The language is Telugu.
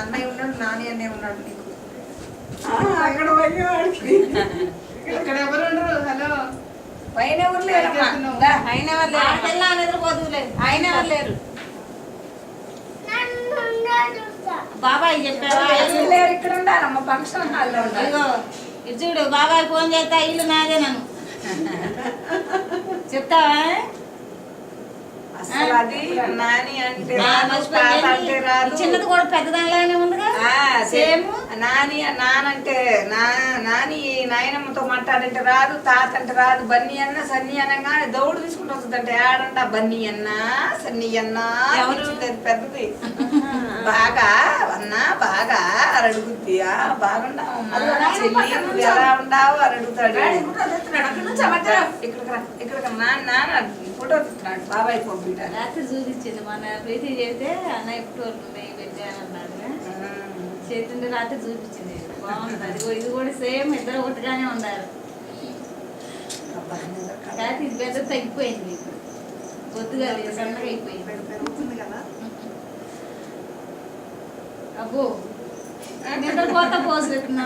అన్నయ్య ఉన్నాడు, నాని అన్నయ్య ఉన్నాడు నీకు. అక్కడ పోయేవాడికి ఇక్కడ ఎవరు ఉండరు. హలో పైన ఎవరు లేరమ్మా. ఆయన ఎవరు లేరు, తెల్ల నిద్రపోదులేదు, ఆయన ఎవరు లేరు. బాబాయ్ చెప్పావా? ఎవరు లేరు, ఇక్కడ ఉండాలమ్మ, ఫంక్షన్ హాల్లో ఉండాలి. ఇదిగో ఇది చూడు, బాబాయ్ ఫోన్ చేస్తా, ఇల్లు నాదే నన్ను చెప్తావా? అసలు అది నాని అంటే రాదు, తాత అంటే రాదు. చిన్నది కూడా పెద్దదానిలానే ఉందిగా సేమ్. నానంటే నాని నాయనమ్మతో మాట్లాడంటే రాదు, తాత అంటే రాదు. బన్నీ అన్న సన్నీ అనగానే దౌడు తీసుకుంటూ వస్తుందంటే ఆడంట బన్నీ అన్న సన్నీ అన్న పెద్దది బాగా అన్నా బాగా అని అడుగుద్ది. బాగుండావమ్మా చెల్లి, నువ్వు ఎలా ఉండావు అని అడుగుతాడు. ఇక్కడ నాన్న ఫోటో తీస్తున్నాడు బాబాయ్ పంపిట. రాత్రి చూపించింది మన ప్రీతి చేస్తే అన్నయ్య ఫోటోలు ఉన్నాయి పెట్టానన్నాడు. చేతుండే రాత్రి చూపించింది, బాగుంది. అది ఇది కూడా సేమ్, ఇద్దరు ఒకటిగానే ఉన్నారు. రాత్రి ఇది పెద్ద తగ్గిపోయింది, కొద్దిగా సన్నగా అయిపోయింది. పెరుగుతుంది కదా. అబ్బో నిద్రపోతా పోసు